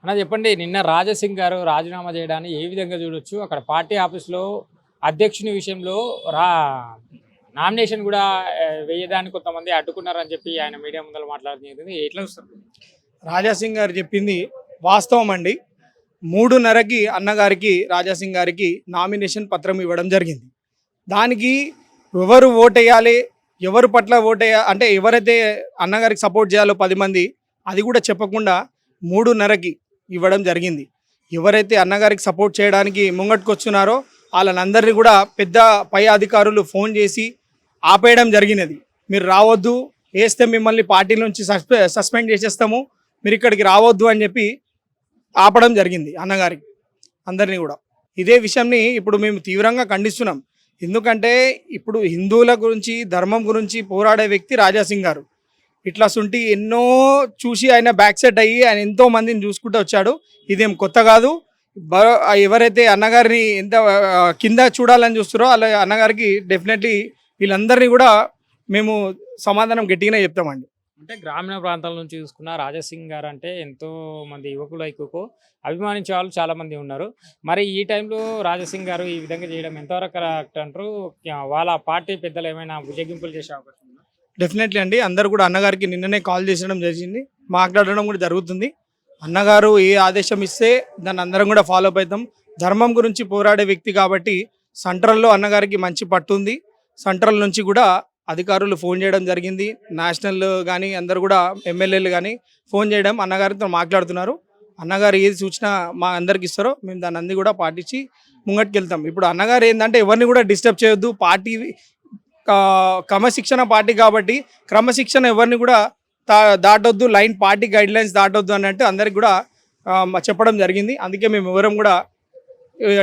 అన్న చెప్పండి. నిన్న రాజాసింగ్ గారు రాజీనామా చేయడాన్ని ఏ విధంగా చూడొచ్చు? అక్కడ పార్టీ ఆఫీస్‌లో అధ్యక్షుని విషయంలో రా నామినేషన్ గూడా వేయడానికి కొంతమంది అడ్డుకున్నారని చెప్పి ఆయన మీడియా ముందల మాట్లాడడం జరిగింది. ఎట్లా చూస్తారు? రాజాసింగ్ గారు చెప్పింది వాస్తవం అండి. 3:30కి అన్నగారికి రాజాసింగ్ గారికి నామినేషన్ పత్రం ఇవ్వడం జరిగింది. దానికి ఎవరు ఓటేయాలి, ఎవరి పట్ల అంటే ఎవరైతే అన్నగారికి సపోర్ట్ చేయాలో 10 మంది అది కూడా చెప్పకుండా 3:30కి ఇవ్వడం జరిగింది. ఎవరైతే అన్నగారికి సపోర్ట్ చేయడానికి ముంగట్టుకొచ్చున్నారో వాళ్ళనందరినీ కూడా పెద్ద పై అధికారులు ఫోన్ చేసి ఆపేయడం జరిగినది. మీరు రావద్దు, వేస్తే మిమ్మల్ని పార్టీ నుంచి సస్పెండ్ చేసేస్తాము, మీరు ఇక్కడికి రావద్దు అని చెప్పి ఆపడం జరిగింది అన్నగారికి అందరినీ కూడా. ఇదే విషయంని ఇప్పుడు మేము తీవ్రంగా ఖండిస్తున్నాం. ఎందుకంటే ఇప్పుడు హిందువుల గురించి ధర్మం గురించి పోరాడే వ్యక్తి రాజాసింగ్ గారు. ఇట్లా సుంటి ఎన్నో చూసి ఆయన బ్యాక్ సెట్ అయ్యి ఆయన ఎంతో మందిని చూసుకుంటూ వచ్చాడు. ఇదేం కొత్త కాదు. ఎవరైతే అన్నగారిని ఎంత కింద చూడాలని చూస్తారో అలా అన్నగారికి డెఫినెట్లీ వీళ్ళందరినీ కూడా మేము సమాధానం గట్టిగానే చెప్తామండి. అంటే గ్రామీణ ప్రాంతాల నుంచి చూసుకున్న రాజాసింగ్ గారు అంటే ఎంతో మంది యువకులకు అభిమానించే వాళ్ళు చాలా మంది ఉన్నారు. మరి ఈ టైంలో రాజాసింగ్ గారు ఈ విధంగా చేయడం ఎంతవరకు కరెక్ట్ అంటారు? వాళ్ళ పార్టీ పెద్దలు ఏమైనా బుజ్జగింపులు చేసే అవకాశం ఉందా? డెఫినెట్లీ అండి. అందరు కూడా అన్నగారికి నిన్ననే కాల్ చేసడం జరిగింది, మాట్లాడడం కూడా జరుగుతుంది. అన్నగారు ఏ ఆదేశం ఇస్తే దాన్ని అందరం కూడా ఫాలో అప్ అవుతాం. ధర్మం గురించి పోరాడే వ్యక్తి కాబట్టి సెంట్రల్లో అన్నగారికి మంచి పట్టుంది. సెంట్రల్ నుంచి కూడా అధికారులు ఫోన్ చేయడం జరిగింది. నేషనల్ కానీ అందరు కూడా ఎమ్మెల్యేలు కానీ ఫోన్ చేయడం అన్నగారితో మాట్లాడుతున్నారు. అన్నగారు ఏది సూచన మా అందరికి ఇస్తారో మేము దాన్ని అన్ని కూడా పాటించి ముంగటికి వెళ్తాం. ఇప్పుడు అన్నగారు ఏంటంటే ఎవరిని కూడా డిస్టర్బ్ చేయొద్దు, పార్టీ క్రమశిక్షణ పార్టీ కాబట్టి క్రమశిక్షణ ఎవరిని కూడా దాటొద్దు, లైన్ పార్టీ గైడ్ లైన్స్ దాటొద్దు అన్నట్టు అందరికి కూడా చెప్పడం జరిగింది. అందుకే మేము ఎవరం కూడా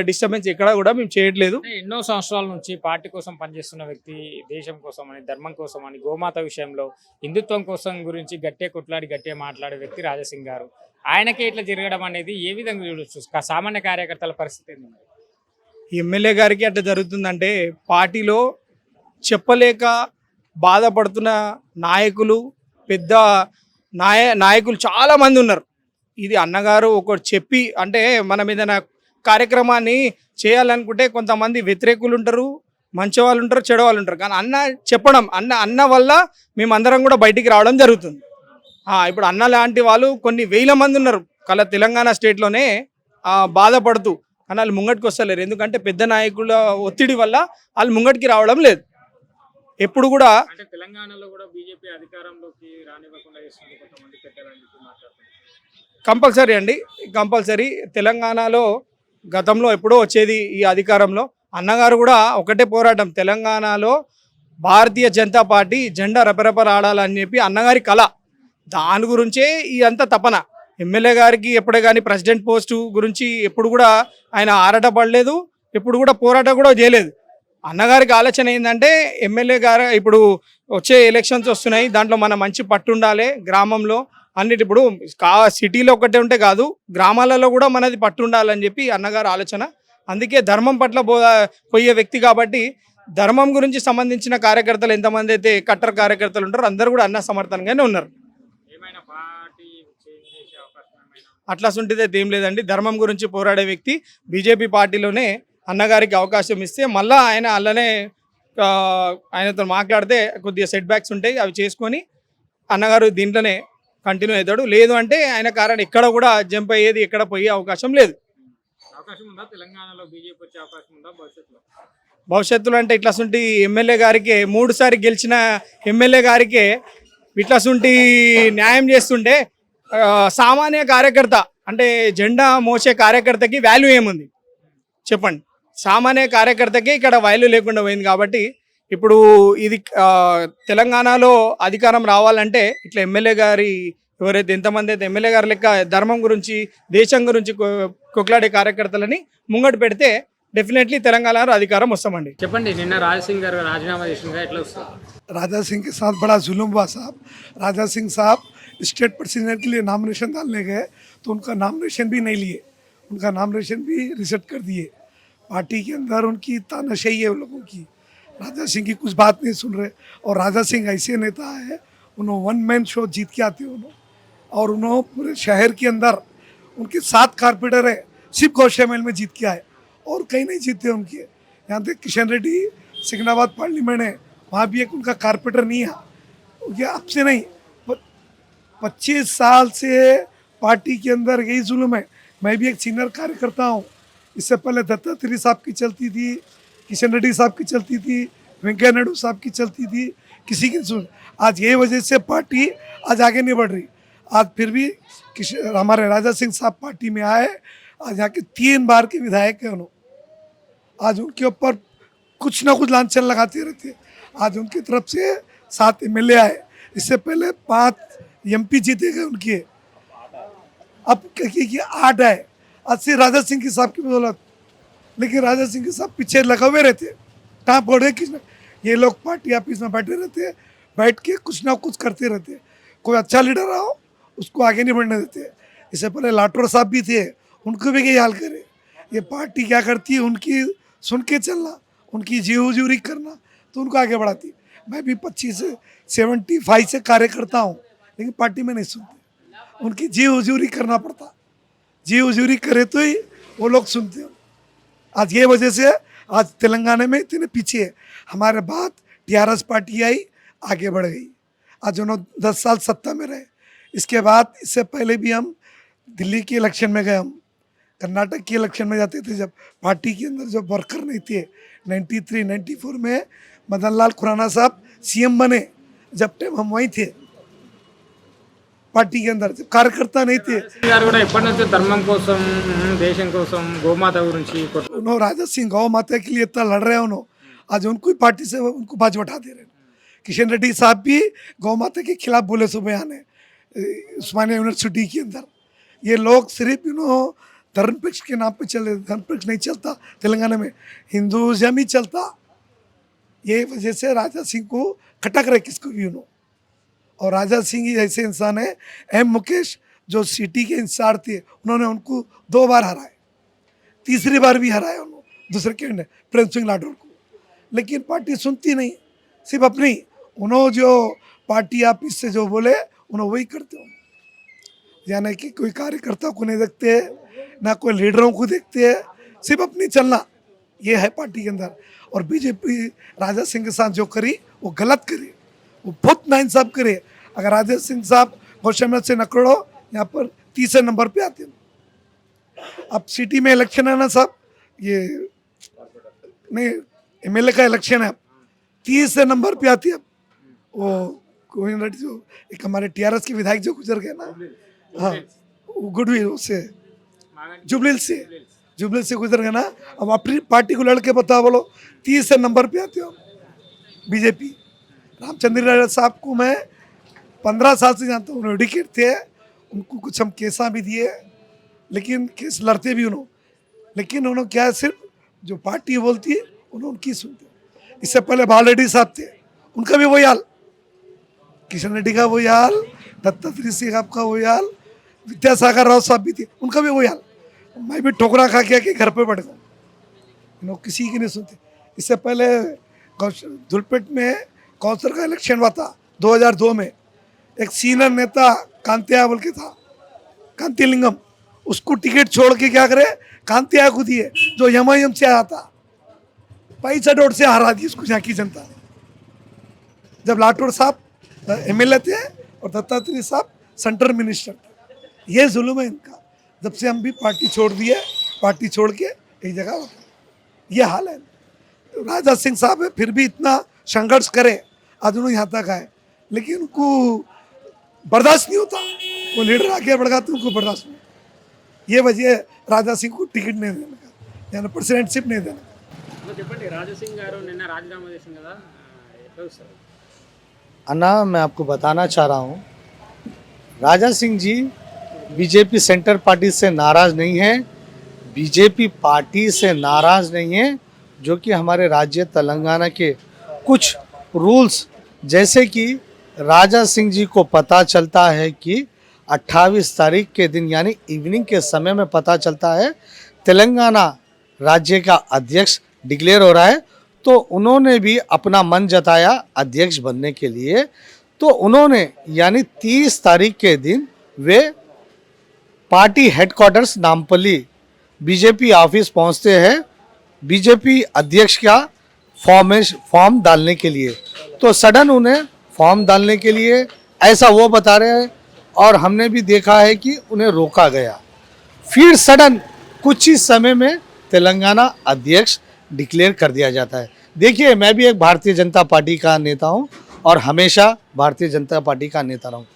డిస్టర్బెన్స్ ఎక్కడ కూడా మేము చేయట్లేదు. ఎన్నో సంవత్సరాల నుంచి పార్టీ కోసం పనిచేస్తున్న వ్యక్తి, దేశం కోసం అని, ధర్మం కోసం అని, గోమాత విషయంలో హిందుత్వం కోసం గురించి గట్టిగా కొట్లాడి గట్టిగా మాట్లాడే వ్యక్తి రాజాసింగ్ గారు. ఆయనకే ఇట్లా జరగడం అనేది ఏ విధంగా చూడొచ్చు? సామాన్య కార్యకర్తల పరిస్థితి ఏంటి? ఎమ్మెల్యే గారికి అట్లా జరుగుతుందంటే పార్టీలో చెప్పలేక బాధపడుతున్న నాయకులు, పెద్ద నాయకులు చాలామంది ఉన్నారు. ఇది అన్నగారు ఒకటి చెప్పి అంటే మనం ఏదైనా కార్యక్రమాన్ని చేయాలనుకుంటే కొంతమంది వ్యతిరేకులు ఉంటారు, మంచి వాళ్ళు ఉంటారు, చెడు వాళ్ళు ఉంటారు. కానీ అన్న చెప్పడం అన్న వల్ల మేమందరం కూడా బయటికి రావడం జరుగుతుంది. ఇప్పుడు అన్న లాంటి వాళ్ళు కొన్ని వేల మంది ఉన్నారు తెలంగాణ స్టేట్లోనే బాధపడుతూ. కానీ వాళ్ళు ముంగటికి వస్తలేరు. ఎందుకంటే పెద్ద నాయకుల ఒత్తిడి వల్ల వాళ్ళు ముంగటికి రావడం లేదు. ఎప్పుడు కూడా అంటే తెలంగాణలో కూడా బీజేపీ అధికారంలోకి రానివ్వకుండా చేస్తుంది కొంతమంది పెద్దలని మాట్లాడుతున్నారు. కంపల్సరీ అండి, కంపల్సరీ. తెలంగాణలో గతంలో ఎప్పుడో వచ్చేది ఈ అధికారంలో. అన్నగారు కూడా ఒకటే పోరాటం, తెలంగాణలో భారతీయ జనతా పార్టీ జెండా రెపరెపలాడాలని చెప్పి అన్నగారి కళ. దాని గురించే ఈ అంత తపన. ఎమ్మెల్యే గారికి ఎప్పుడే కానీ ప్రెసిడెంట్ పోస్టు గురించి ఎప్పుడు కూడా ఆయన ఆరాటపడలేదు, ఎప్పుడు కూడా పోరాటం కూడా చేయలేదు. అన్నగారికి ఆలోచన ఏంటంటే ఎమ్మెల్యే గారు ఇప్పుడు వచ్చే ఎలక్షన్స్ వస్తున్నాయి, దాంట్లో మన మంచి పట్టు ఉండాలి గ్రామంలో అన్నిటి. ఇప్పుడు సిటీలో ఒకటే ఉంటే కాదు, గ్రామాలలో కూడా మనది పట్టు ఉండాలని చెప్పి అన్నగారు ఆలోచన. అందుకే ధర్మం పట్ల పోయే వ్యక్తి కాబట్టి ధర్మం గురించి సంబంధించిన కార్యకర్తలు ఎంతమంది అయితే కట్టర్ కార్యకర్తలు ఉంటారో అందరూ కూడా అన్న సమర్థనంగానే ఉన్నారు. అట్లా సుంటిదే ఏం లేదండి. ధర్మం గురించి పోరాడే వ్యక్తి బీజేపీ పార్టీలోనే అన్నగారికి అవకాశం ఇస్తే మళ్ళీ ఆయన అలానే ఆయనతో మాట్లాడితే కొద్దిగా సెట్ బ్యాక్స్ ఉంటాయి, అవి చేసుకొని అన్నగారు దీంట్లోనే కంటిన్యూ అవుతాడు. లేదు అంటే ఆయన కారణం ఎక్కడ కూడా జంప్ అయ్యేది, ఎక్కడ పోయే అవకాశం లేదు. భవిష్యత్తులో అంటే ఇట్లాసుంటి ఎమ్మెల్యే గారికి 3 సారి గెలిచిన ఎమ్మెల్యే గారికి ఇట్లాసుంటి న్యాయం చేస్తుంటే సామాన్య కార్యకర్త అంటే జెండా మోసే కార్యకర్తకి వాల్యూ ఏముంది చెప్పండి? సామాన్య కార్యకర్తకి ఇక్కడ వాల్యూ లేకుండా పోయింది. కాబట్టి ఇప్పుడు ఇది తెలంగాణలో అధికారం రావాలంటే ఇట్లా ఎమ్మెల్యే గారి ఎవరైతే ఎంతమంది అయితే ఎమ్మెల్యే గారి లెక్క ధర్మం గురించి దేశం గురించి కొట్లాడే కార్యకర్తలని ముంగట పెడితే डेफिनेटली तेलंगाना अधिकार वस्तामंडी। చెప్పండి నిన్న రాజాసింగ్ గారు రాజీనామా చేసినగా ఎట్లా వస్తారు? राजा सिंह के साथ बड़ा जुल्म हुआ साहब। राजा सिंह साहब स्टेट प्रेसिडेंट के लिए नॉमिनेशन डालने गए तो उनका नॉमिनेशन भी नहीं लिए, उनका नॉमिनेशन भी रिजेक्ट कर दिए। पार्टी के अंदर उनकी तानाशाही है उन लोगों की, राजा सिंह की कुछ बात नहीं सुन रहे। और राजा सिंह ऐसे नेता है, उन्होंने वन मैन शो जीत के आते उन्होंने, और उन्होंने पूरे शहर के अंदर उनके 7 कारपोरेटर है, सिर्फ गौशामेल में जीत के आए और कहीं नहीं जीते उनके। यहाँ तक किशन रेड्डी सिकंदराबाद पार्लियामेंट है, वहाँ भी एक उनका कारपोरेटर नहीं है। ये अब से नहीं, 25 साल से पार्टी के अंदर यही जुल्म है। मैं भी एक सीनियर कार्यकर्ता हूँ। इससे पहले दत्तात्रेय साहब की चलती थी, किशन रेड्डी साहब की चलती थी, वेंकैया नायडू साहब की चलती थी, किसी की सुन। आज ये वजह से पार्टी आज आगे नहीं बढ़ रही। आज फिर भी हमारे राजा सिंह साहब पार्टी में आए। आज यहाँ के 3 बार के विधायक हैं उन्होंने। आज उनके ऊपर कुछ ना कुछ लांछन लगाते रहते। आज उनकी तरफ से 7 MLA आए, इससे पहले 5 MP जीते गए उनके, अब 8 आए। आज से राजा सिंह के साहब की बदौलत। लेकिन राजा सिंह के साहब पीछे लगे हुए रहते, कहाँ पड़े किसने। ये लोग पार्टी ऑफिस में बैठे रहते, बैठ के कुछ ना कुछ करते रहते। कोई अच्छा लीडर आओ उसको आगे नहीं बढ़ने देते। इससे पहले लाटोर साहब भी थे, उनको भी यही हाल करे। ये पार्टी क्या करती है, उनकी सुन के चलना, उनकी जी हुजूरी करना, तो उनको आगे बढ़ाती। मैं भी 75 से कार्यकर्ता हूँ, लेकिन पार्टी में नहीं सुनते। उनकी जी हुजूरी करना पड़ता, जी हुजूरी करे तो ही वो लोग सुनते हो। आज ये वजह से आज तेलंगाना में इतने पीछे है। हमारे बाद TRS पार्टी आई, आगे बढ़ गई। आज उन्होंने 10 साल सत्ता में रहे। इसके बाद इससे पहले भी हम दिल्ली के इलेक्शन में गए, हम कर्नाटक के इलेक्शन में जाते थे। जब पार्टी के अंदर जो वर्कर नहीं थे, 93-94 में मदन लाल खुराना साहब CM बने, जब टाइम हम वहीं थे पार्टी के अंदर, जब कार्यकर्ता नहीं थे। గారు కూడా ఎప్పటి నుంచో ధర్మం కోసం దేశం కోసం గోమాత గురించి उन्होंने राजा सिंह गौ माता के लिए इतना लड़ रहे हैं उन्होंने, आज उनको ही पार्टी से उनको बाज बैठा दे रहे हैं। किशन रेड्डी साहब भी गौ माता के खिलाफ बोले सो बयान है उस्मानिया यूनिवर्सिटी के अंदर। ये लोग सिर्फ धर्मपक्ष के नाम पे चले। धर्मपक्ष नहीं चलता तेलंगाना में, हिंदुज़म ही चलता। ये वजह से राजा सिंह को खटक रहे किसको भी उन्होंने। और राजा सिंह ही ऐसे इंसान है। M मुकेश जो सिटी के इंचार्ज थे, उन्होंने उनको 2 बार हराए, तीसरी बार भी हराया उन्होंने दूसरे कैंडिडेट प्रेम सिंह लाडोर को। लेकिन पार्टी सुनती नहीं, सिर्फ अपनी। उन्होंने जो पार्टी ऑफिस से जो बोले उन्होंने वही करते हो। यानी कि कोई कार्यकर्ता को नहीं देखते, ना कोई लीडरों को देखते हैं, सिर्फ अपनी चलना। ये है पार्टी के अंदर। और बीजेपी राजा सिंह के साथ जो करी वो गलत करी, वो बहुत नाइंसाफ करे। अगर राजा सिंह साहब गौशामेल से नकड़ो, यहाँ पर 30 नंबर पे आते हैं। अब सिटी में इलेक्शन है ना साहब, ये नहीं MLA का इलेक्शन है, अब 30 नंबर पे आती है। अब वो गोविंद रेड्डी जो एक हमारे TRS के विधायक जो गुजर गए ना, हाँ वो गुडविल उससे जुबलिल से गुजर गए ना। अब अपनी पार्टी को लड़के बताओ, बोलो 30 नंबर पे आते हो बीजेपी। रामचंद्र राजा साहब को मैं 15 साल से जानता हूँ, एडवोकेट थे। उनको कुछ हम केसा भी दिए, लेकिन केस लड़ते भी उन्होंने। लेकिन उन्होंने क्या है, सिर्फ जो पार्टी बोलती है उन्होंने उनकी सुनते। इससे पहले बाल रेड्डी साहब थे, उनका भी वही हाल, किशन रेड्डी का वही हाल, दत्तात्रेय साहब का वही हाल, विद्यासागर राव साहब भी थे, उनका भी वही हाल। मैं भी ठोकरा खा के घर पे बैठ गया, किसी की नहीं सुनते। इससे पहले धुलपेट में काउंसिलर का इलेक्शन हुआ था 2002 में। एक सीनियर नेता कांतिया बोल के था, कांतिलिंगम, उसको टिकट छोड़ के क्या करे, कांतिया को दिए जो MIM से आया था। 65 वोट से हरा दी उसको यहाँ की जनता। जब लाटोर साहब MLA थे और दत्तात्रेय साहब सेंट्रल मिनिस्टर थे। ये जुल्म है इनका। जब से हम भी पार्टी छोड़ दिए, पार्टी छोड़ के एक जगह हो, ये हाल है। तो राजा सिंह साहब है, फिर भी इतना संघर्ष करे, आज उन्होंने यहाँ तक आए, लेकिन उनको बर्दाश्त नहीं होता। वो लीडर आगे बढ़ तो उनको बर्दाश्त नहीं। ये वजह है राजा सिंह को टिकट नहीं देने का, यानी प्रेसिडेंटशिप नहीं देने का। చెప్పండి రాజా సింగ్ గారు నిన్న రాజీనామా చేసింది కదా, ఎట్లా చూస్తారు? अन्ना, मैं आपको बताना चाह रहा हूँ, Raja Singh ji BJP centre party से नाराज़ नहीं है, बीजेपी पार्टी से नाराज़ नहीं है। जो कि हमारे राज्य तेलंगाना के कुछ रूल्स, जैसे कि राजा सिंह जी को पता चलता है कि 28 तारीख के दिन यानी इवनिंग के समय में पता चलता है तेलंगाना राज्य का अध्यक्ष डिक्लेयर हो रहा है, तो उन्होंने भी अपना मन जताया अध्यक्ष बनने के लिए। तो उन्होंने यानी 30 तारीख के दिन वे party headquarters Nampally BJP office पहुंचते हैं बीजेपी अध्यक्ष का फॉर्म डालने के लिए। तो सडन उन्हें फॉर्म डालने के लिए ऐसा वो बता रहे हैं और हमने भी देखा है कि उन्हें रोका गया। फिर सडन कुछ ही समय में तेलंगाना अध्यक्ष डिक्लेयर कर दिया जाता है। देखिए, मैं भी एक भारतीय जनता पार्टी का नेता हूं और हमेशा भारतीय जनता पार्टी का नेता रहा हूं।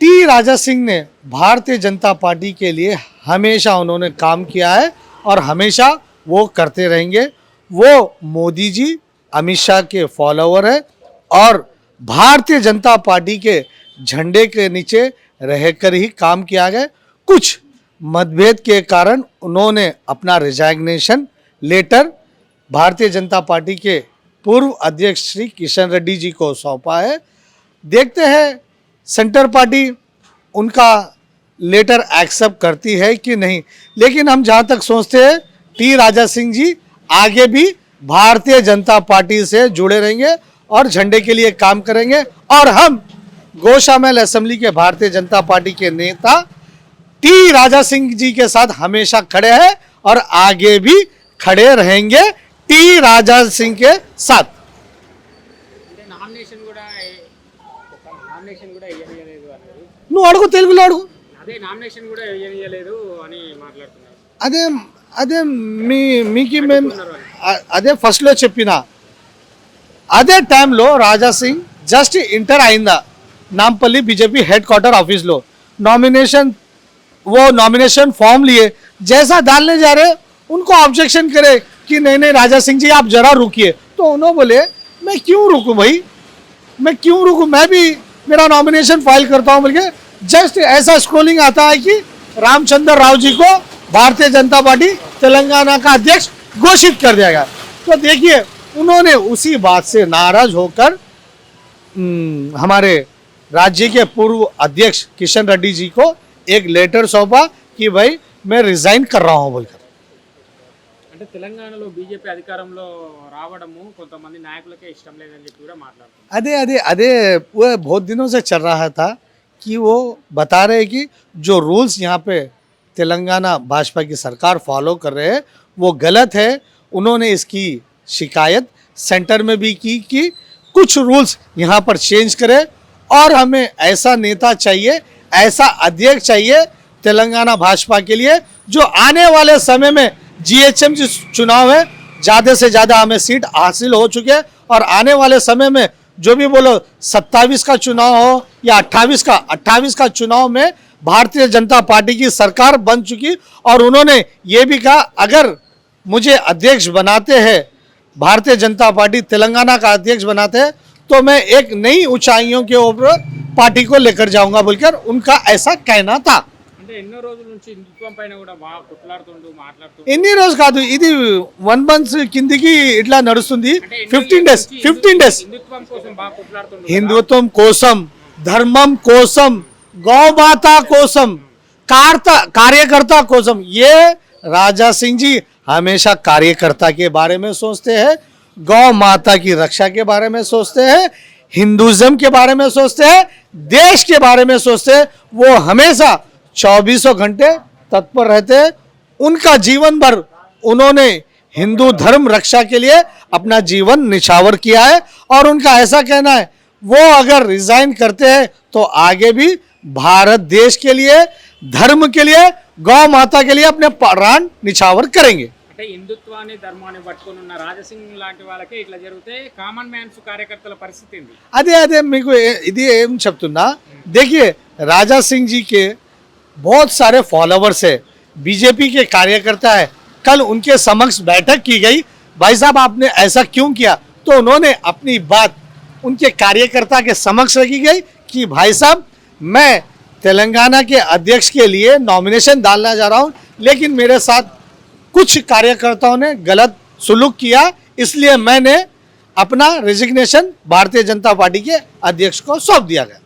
टी राजा सिंह ने भारतीय जनता पार्टी के लिए हमेशा उन्होंने काम किया है और हमेशा वो करते रहेंगे। वो मोदी जी, अमित शाह के फॉलोअर है और भारतीय जनता पार्टी के झंडे के नीचे रहकर ही काम किया गया। कुछ मतभेद के कारण उन्होंने अपना रिजाइग्नेशन लेटर भारतीय जनता पार्टी के पूर्व अध्यक्ष श्री किशन रेड्डी जी को सौंपा है। देखते हैं सेंटर पार्टी उनका लेटर एक्सेप्ट करती है कि नहीं। लेकिन हम जहाँ तक सोचते हैं टी राजा सिंह जी आगे भी भारतीय जनता पार्टी से जुड़े रहेंगे और झंडे के लिए काम करेंगे और हम गोशामहल असेंबली के भारतीय जनता पार्टी के नेता टी राजा सिंह जी के साथ हमेशा खड़े हैं और आगे भी खड़े रहेंगे टी राजा सिंह के साथ। నామినేషన్ కూడా వేయలేదు అన్నారు. నువ్వు అడుగు, తెలుగులో అడుగు. అదే నామినేషన్ కూడా వేయలేదు అని మాట్లాడుతున్నారు. అదే అదే మీకు మేము అదే ఫస్ట్లో చెప్పిన అదే టైంలో రాజా సింగ్ జస్ట్ ఇంటర్ అయిందా नामपल्ली बीजेपी हेडक्वार्टर ऑफिस लो नॉमिनेशन फॉर्म लिए जैसा डालने जा रहे उनको ऑब्जेक्शन करे कि नहीं नहीं राजा सिंह जी आप जरा रुकिए। तो उन्होंने बोले मैं क्यों रुकूं भाई, मैं क्यों रुकूं, मैं भी मेरा नॉमिनेशन फाइल करता हूं। बोल जस्ट ऐसा स्क्रोलिंग आता है कि रामचंद्र राव जी को भारतीय जनता पार्टी तेलंगाना का अध्यक्ष घोषित कर दिया गया। तो देखिए उन्होंने उसी बात से नाराज होकर हमारे राज्य के पूर्व अध्यक्ष किशन रेड्डी जी को एक लेटर सौंपा कि भाई मैं रिजाइन कर रहा हूं बोलकर। అంటే తెలంగాణలో బీజేపీ అధికారంలో రావడము కొంతమంది నాయకులకే ఇష్టం లేదని చెప్పి కూడా మాట్లాడుతున్నారు. अदे अदे अदे वो बहुत दिनों से चल रहा था कि वो बता रहे कि जो रूल्स यहाँ पे तेलंगाना भाजपा की सरकार फॉलो कर रहे हैं वो गलत है। उन्होंने इसकी शिकायत सेंटर में भी की कि कुछ रूल्स यहाँ पर चेंज करें और हमें ऐसा नेता चाहिए, ऐसा अध्यक्ष चाहिए तेलंगाना भाजपा के लिए जो आने वाले समय में जीएचएम जो चुनाव है ज़्यादा से ज़्यादा हमें सीट हासिल हो चुके हैं और आने वाले समय में जो भी बोलो 27 का चुनाव हो या 28 का चुनाव में भारतीय जनता पार्टी की सरकार बन चुकी। और उन्होंने ये भी कहा अगर मुझे अध्यक्ष बनाते हैं भारतीय जनता पार्टी तेलंगाना का अध्यक्ष बनाते हैं तो मैं एक नई ऊंचाइयों के ऊपर पार्टी को लेकर जाऊंगा बोलकर उनका ऐसा कहना था। అంటే ఎన్నో రోజుల నుంచి హిందుత్వం పైన కూడా బాగా కొట్లాడుతుంటూ మాట్లాడుతూ ఎన్ని రోజు కాదు ఇది 1 month కిందికి ఇట్లా నడుస్తుంది 15 days హిందుత్వం కోసం బాగా కొట్లాడుతుంటూ హిందుత్వం కోసం ధర్మం కోసం गौमाता कोसम कार्यकर्ता कोसम ये राजा सिंह जी हमेशा कार्यकर्ता के बारे में सोचते हैं, गौ माता की रक्षा के बारे में सोचते हैं, हिंदुज्म के बारे में सोचते हैं, देश के बारे में सोचते हैं। वो हमेशा 24 घंटे तत्पर रहते हैं। उनका जीवन भर उन्होंने हिंदू धर्म रक्षा के लिए अपना जीवन निछावर किया है और उनका ऐसा कहना है वो अगर रिजाइन करते हैं तो आगे भी भारत देश के लिए, धर्म के लिए, गौ माता के लिए अपने प्राण निछावर करेंगे। అంటే హిందుత్వాన్ని ధర్మాన్ని పట్టుకొని ఉన్న రాజసింగ్ లాంటి వాళ్ళకే ఇట్లా జరిగితే కామన్ మ్యాన్స్ కార్యకర్తల పరిస్థితి ఏంది? అదే అదే మీకు ఇది ఏం చెప్తున్నా देखिए राजा सिंह जी के बहुत सारे फॉलोवर्स है, बीजेपी के कार्यकर्ता है। कल उनके समक्ष बैठक की गई, भाई साहब आपने ऐसा क्यों किया? तो उन्होंने अपनी बात उनके कार्यकर्ता के समक्ष रखी गई कि भाई साहब मैं तेलंगाना के अध्यक्ष के लिए नॉमिनेशन डालना जा रहा हूं लेकिन मेरे साथ कुछ कार्यकर्ताओं ने गलत सुलूक किया, इसलिए मैंने अपना रेजिग्नेशन भारतीय जनता पार्टी के अध्यक्ष को सौंप दिया गया।